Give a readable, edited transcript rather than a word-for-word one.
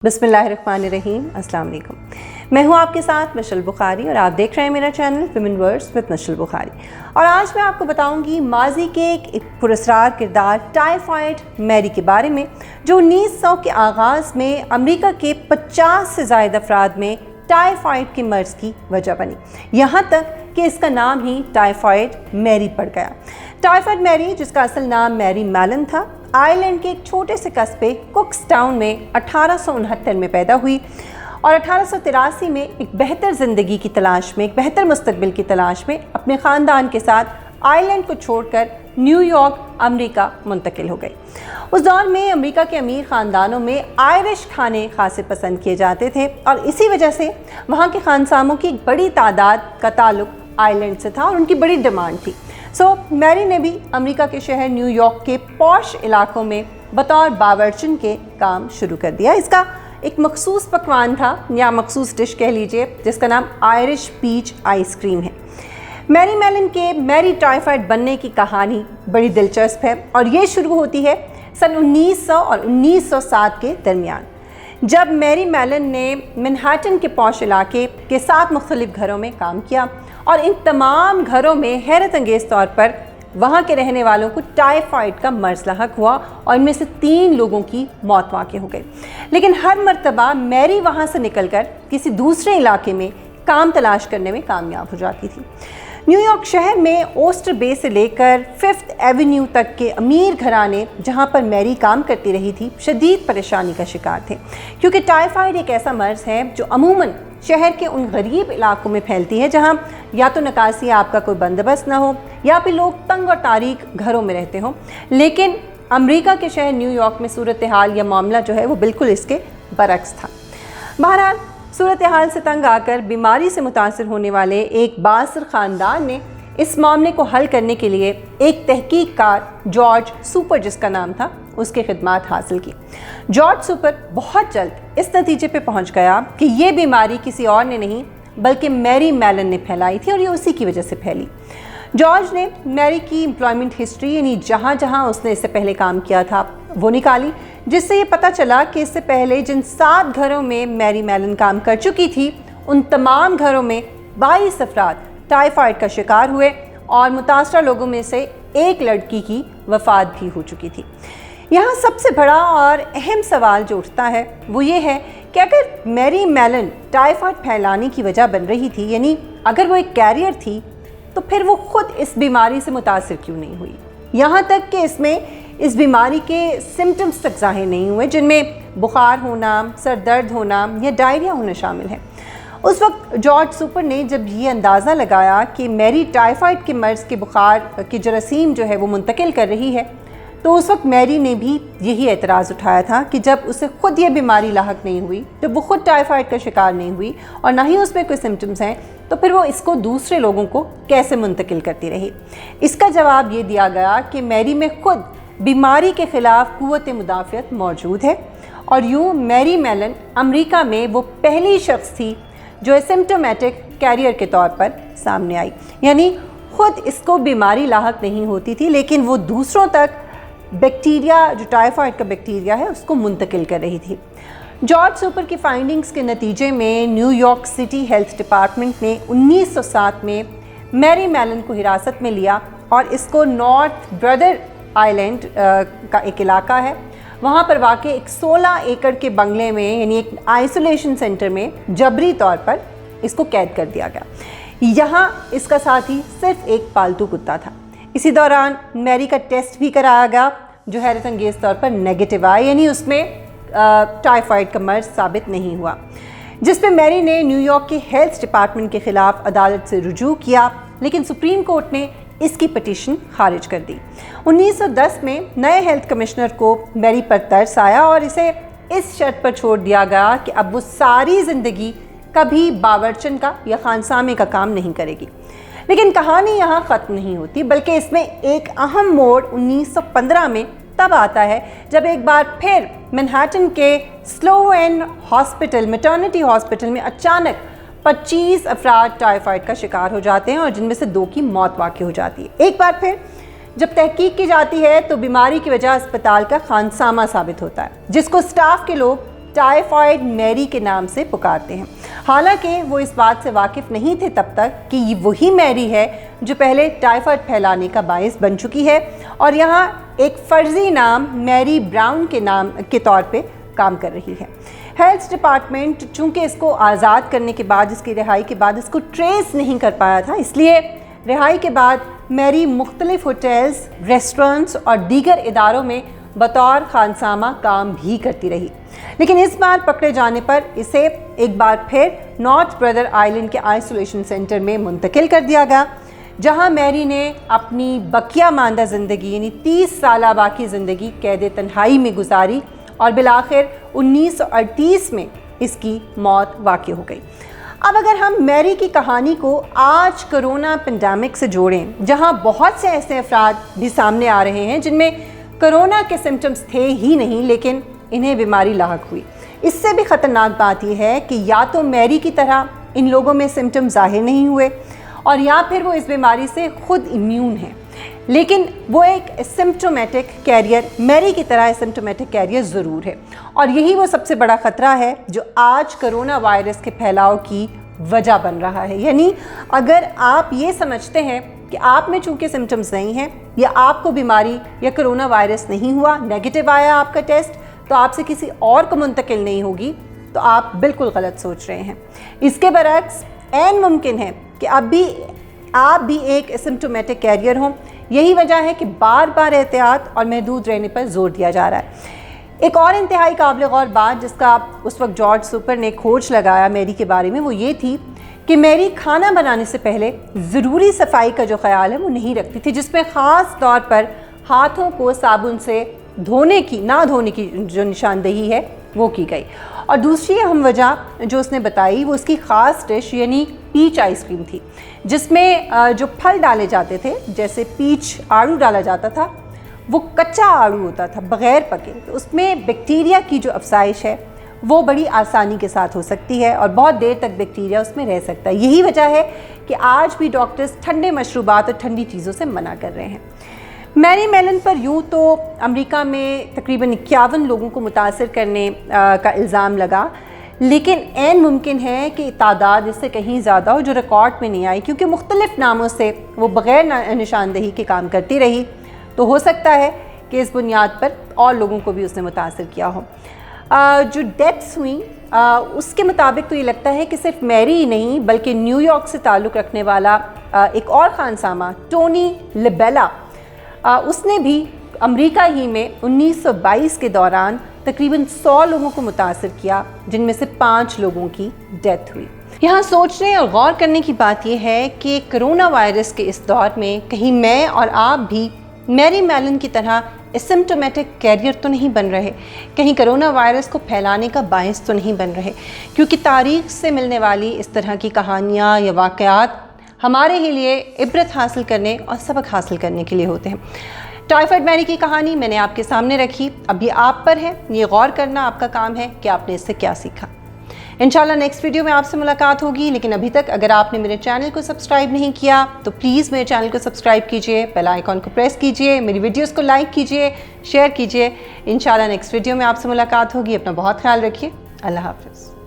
बिस्मिल्लाहिर्रहमानिर्रहीम, अस्सलाम वालेकुम। मैं हूं आपके साथ मशल बुखारी और आप देख रहे हैं मेरा चैनल विमेन वर्ड्स विद मशल बुखारी। और आज मैं आपको बताऊंगी माजी के एक पुरस्कार किरदार टाइफाइड मैरी के बारे में, जो 1900 के आगाज़ में अमेरिका के 50 से ज़ायद अफराद में टाइफाइड के मर्ज़ की वजह बनी, यहाँ तक कि इसका नाम ही टाइफाइड मैरी पड़ गया। टाइफाइड मैरी, जिसका असल नाम मैरी मैलन था, आयरलैंड के एक छोटे से कस्बे कुक्सटाउन में 1869 में पैदा हुई और 1883 में एक बेहतर ज़िंदगी की तलाश में, एक बेहतर मुस्तकबिल की तलाश में अपने ख़ानदान के साथ आयरलैंड को छोड़कर न्यूयॉर्क अमेरिका मुंतकिल हो गई। उस दौर में अमेरिका के अमीर ख़ानदानों में आयरिश खाने खासे पसंद किए जाते थे और इसी वजह से वहाँ के खानसामों की एक बड़ी तादाद का ताल्लुक़ आयरलैंड से था और उनकी बड़ी डिमांड थी। मैरी ने भी अमेरिका के शहर न्यूयॉर्क के पॉश इलाकों में बतौर बावर्चन के काम शुरू कर दिया। इसका एक मखसूस पकवान था या मखसूस डिश कह लीजिए, जिसका नाम आयरिश पीच आइसक्रीम है। मैरी मैलन के मैरी टाइफाइड बनने की कहानी बड़ी दिलचस्प है और ये शुरू होती है सन 1900 और 1907 के दरमियान, जब मैरी मैलन ने मैनहट्टन के पॉश इलाके के 7 मुख्तलिफ घरों में काम किया और इन तमाम घरों में हैरत अंगेज़ तौर पर वहाँ के रहने वालों को टाइफाइड का मर्ज़ लाहक हुआ और इनमें से 3 लोगों की मौत वाक़ हो गई। लेकिन हर मर्तबा मैरी वहाँ से निकलकर किसी दूसरे इलाके में काम तलाश करने में कामयाब हो जाती थी। न्यूयॉर्क शहर में ओस्टर बे से लेकर 5th एवेन्यू तक के अमीर घराने, जहाँ पर मैरी काम करती रही थी, शदीद परेशानी का शिकार थे, क्योंकि टाइफाइड एक ऐसा मर्ज़ है जो अमूमन शहर के उन गरीब इलाकों में फैलती है जहाँ या तो निकासी आपका कोई बंदोबस्त ना हो या फिर लोग तंग और तारीक घरों में रहते हों। लेकिन अमेरिका के शहर न्यूयॉर्क में सूरत हाल या मामला जो है वो बिल्कुल इसके बरक्स था। बहरहाल सूरत हाल से तंग आकर बीमारी से मुतासर होने वाले एक बासर ख़ानदान ने इस मामले को हल करने के लिए एक तहकीककार जॉर्ज सूपर, जिसका नाम था, उसकी खिदमत हासिल की। जॉर्ज सूपर बहुत जल्द इस नतीजे पे पहुंच गया कि ये बीमारी किसी और ने नहीं बल्कि मैरी मैलन ने फैलाई थी और ये उसी की वजह से फैली। जॉर्ज ने मैरी की एम्प्लॉयमेंट हिस्ट्री, यानी जहाँ जहाँ उसने इससे पहले काम किया था, वो निकाली, जिससे ये पता चला कि इससे पहले जिन 7 घरों में मैरी मैलन काम कर चुकी थी, उन तमाम घरों में 22 अफराद टाइफाइड का शिकार हुए और मुतासरा लोगों में से एक लड़की की वफ़ात भी हो चुकी थी। यहाँ सबसे बड़ा और अहम सवाल जो उठता है वो ये है कि अगर मैरी मैलन टाइफाइड फैलाने की वजह बन रही थी, यानी अगर वो एक कैरियर थी, तो फिर वो खुद इस बीमारी से मुतासिर क्यों नहीं हुई? यहाँ तक कि इसमें इस बीमारी के सिम्टम्स तक ज़ाहिर नहीं हुए, जिनमें बुखार होना, सर दर्द होना या डायरिया होना शामिल है। उस वक्त जॉर्ज सूपर ने जब ये अंदाज़ा लगाया कि मैरी टाइफाइड के मर्ज़ के बुखार की जरासीम जो है वो मुंतकिल कर रही है, तो उस वक्त मैरी ने भी यही एतराज़ उठाया था कि जब उसे खुद ये बीमारी लाहक नहीं हुई, जब वो खुद टाइफाइड का शिकार नहीं हुई और ना ही उसमें कोई सिम्टम्स हैं, तो फिर वो इसको दूसरे लोगों को कैसे मुंतकिल करती रही। इसका जवाब ये दिया गया कि मैरी में खुद बीमारी के ख़िलाफ़ क़ुव्वत मुदाफ़ियत मौजूद है और यूँ मैरी मैलन अमेरिका में वो पहली शख्स थी जो एसिम्प्टोमेटिक कैरियर के तौर पर सामने आई, यानी खुद इसको बीमारी लाहक नहीं होती थी, लेकिन वो दूसरों तक बैक्टीरिया, जो टाइफाइड का बैक्टीरिया है, उसको मुंतकिल कर रही थी। जॉर्ज सूपर की फाइंडिंग्स के नतीजे में न्यूयॉर्क सिटी हेल्थ डिपार्टमेंट ने 1907 में मैरी मैलन को हिरासत में लिया और इसको नॉर्थ ब्रदर आइलैंड का एक इलाका है, वहाँ पर वाक़ई एक 16 एकड़ के बंगले में, यानी एक आइसोलेशन सेंटर में जबरी तौर पर इसको कैद कर दिया गया। यहाँ इसका साथी सिर्फ एक पालतू कुत्ता था। इसी दौरान मैरी का टेस्ट भी कराया गया, जो हैरत अंगेज़ तौर पर नेगेटिव आया, यानी उसमें टाइफाइड का मर्ज़ साबित नहीं हुआ, जिस पे मैरी ने न्यूयॉर्क के हेल्थ डिपार्टमेंट के ख़िलाफ़ अदालत से रुजू किया, लेकिन सुप्रीम कोर्ट ने इसकी पटिशन खारिज कर दी। 1910 में नए हेल्थ कमिश्नर को मैरी पर तरस आया और इसे इस शर्त पर छोड़ दिया गया कि अब वो सारी ज़िंदगी कभी बावर्चन का या खानसामे का काम नहीं करेगी। लेकिन कहानी यहाँ ख़त्म नहीं होती, बल्कि इसमें एक अहम मोड़ 1915 में तब आता है जब एक बार फिर मैनहट्टन के स्लोवेन हॉस्पिटल, मैटरनिटी हॉस्पिटल में अचानक 25 अफराद टाइफाइड का शिकार हो जाते हैं और जिनमें से 2 की मौत वाक़ई हो जाती है। एक बार फिर जब तहकीक की जाती है तो बीमारी की वजह अस्पताल का खानसामा साबित होता है, जिसको स्टाफ के लोग टाइफाइड मैरी के नाम से पुकारते हैं। हालांकि वो इस बात से वाकिफ़ नहीं थे तब तक कि ये वही मैरी है जो पहले टाइफाइड फैलाने का बायस बन चुकी है और यहाँ एक फ़र्ज़ी नाम मैरी ब्राउन के नाम के तौर पे काम कर रही है। हेल्थ डिपार्टमेंट चूँकि इसको आज़ाद करने के बाद, इसकी रिहाई के बाद इसको ट्रेस नहीं कर पाया था, इसलिए रिहाई के बाद मैरी मुख्तलिफ होटल्स, रेस्टोरेंट्स और दीगर इदारों में बतौर खानसामा काम भी करती रही। लेकिन इस बार पकड़े जाने पर इसे एक बार फिर नॉर्थ ब्रदर आइलैंड के आइसोलेशन सेंटर में मुंतकिल कर दिया गया, जहां मैरी ने अपनी बकिया मानदा ज़िंदगी यानी 30 साल बाकी ज़िंदगी कैद तन्हाई में गुजारी और बिलाखिर 1938 में इसकी मौत वाक़ई हो गई। अब अगर हम मैरी की कहानी को आज कोरोना पेंडेमिक से जोड़ें, जहां बहुत से ऐसे अफराद भी सामने आ रहे हैं जिनमें कोरोना के सिम्टम्स थे ही नहीं लेकिन इन्हें बीमारी लाहक हुई, इससे भी ख़तरनाक बात यह है कि या तो मैरी की तरह इन लोगों में सिम्टम ज़ाहिर नहीं हुए और या फिर वो इस बीमारी से ख़ुद इम्यून हैं, लेकिन वो एक एसिम्प्टोमेटिक कैरियर, मैरी की तरह एसिम्प्टोमेटिक कैरियर ज़रूर है। और यही वो सबसे बड़ा ख़तरा है जो आज कोरोना वायरस के फैलाव की वजह बन रहा है। यानी अगर आप ये समझते हैं कि आप में चूँकि सिम्टम्स नहीं हैं या आपको बीमारी या कोरोना वायरस नहीं हुआ, नेगेटिव आया आपका टेस्ट, तो आपसे किसी और को मुंतकिल नहीं होगी, तो आप बिल्कुल गलत सोच रहे हैं। इसके बरक्स ऐन मुमकिन है कि आप भी एक एसिम्प्टोमेटिक कैरियर हों। यही वजह है कि बार बार एहतियात और महदूद रहने पर जोर दिया जा रहा है। एक और इंतहाई काबिल गौर बात जिसका उस वक्त जॉर्ज सुपर ने खोज लगाया मैरी के बारे में, वो ये थी कि मैरी खाना बनाने से पहले ज़रूरी सफाई का जो ख्याल है वो नहीं रखती थी, जिसमें ख़ास तौर पर हाथों को साबुन से ना धोने की जो निशानदेही है वो की गई। और दूसरी अहम वजह जो उसने बताई वो उसकी ख़ास डिश यानी पीच आइसक्रीम थी, जिसमें जो फल डाले जाते थे, जैसे पीच आड़ू डाला जाता था, वो कच्चा आड़ू होता था बग़ैर पके, तो उसमें बैक्टीरिया की जो अफसाइश है वो बड़ी आसानी के साथ हो सकती है और बहुत देर तक बैक्टीरिया उसमें रह सकता है। यही वजह है कि आज भी डॉक्टर्स ठंडे मशरूबात और ठंडी चीज़ों से मना कर रहे हैं। मैरी मेलन पर यूँ तो अमेरिका में तकरीबन 51 लोगों को मुतासर करने का इल्ज़ाम लगा, लेकिन ऐन मुमकिन है कि तादाद इससे कहीं ज़्यादा हो जो रिकॉर्ड में नहीं आई, क्योंकि मुख्तलिफ़ नामों से वो बग़ैर निशानदेही के काम करती रही, तो हो सकता है कि इस बुनियाद पर और लोगों को भी उसने मुतासर किया हो। जो डेथ्स हुई उसके मुताबिक तो ये लगता है कि सिर्फ मैरी ही नहीं बल्कि न्यूयॉर्क से ताल्लुक़ रखने वाला एक और खानसामा टोनी लिबेला, उसने भी अमेरिका ही में 1922 के दौरान तकरीबन 100 लोगों को मुतासर किया, जिनमें से 5 लोगों की डेथ हुई। यहाँ सोचने और गौर करने की बात यह है कि कोरोना वायरस के इस दौर में कहीं मैं और आप भी मैरी मेलन की तरह एसिम्प्टोमेटिक कैरियर तो नहीं बन रहे, कहीं कोरोना वायरस को फैलाने का बायस तो नहीं बन रहे, क्योंकि तारीख़ से मिलने वाली इस तरह की कहानियाँ या वाक़यात हमारे ही लिए इबरत हासिल करने और सबक हासिल करने के लिए होते हैं। टाइफाइड मैरी की कहानी मैंने आपके सामने रखी, अब ये आप पर है, ये गौर करना आपका काम है कि आपने इससे क्या सीखा। इंशाल्लाह नेक्स्ट वीडियो में आपसे मुलाकात होगी, लेकिन अभी तक अगर आपने मेरे चैनल को सब्सक्राइब नहीं किया तो प्लीज़ मेरे चैनल को सब्सक्राइब कीजिए, बेल आइकॉन को प्रेस कीजिए, मेरी वीडियोस को लाइक कीजिए, शेयर कीजिए। इंशाल्लाह नेक्स्ट वीडियो में आपसे मुलाकात होगी। अपना बहुत ख्याल रखिए। अल्लाह हाफ़िज़।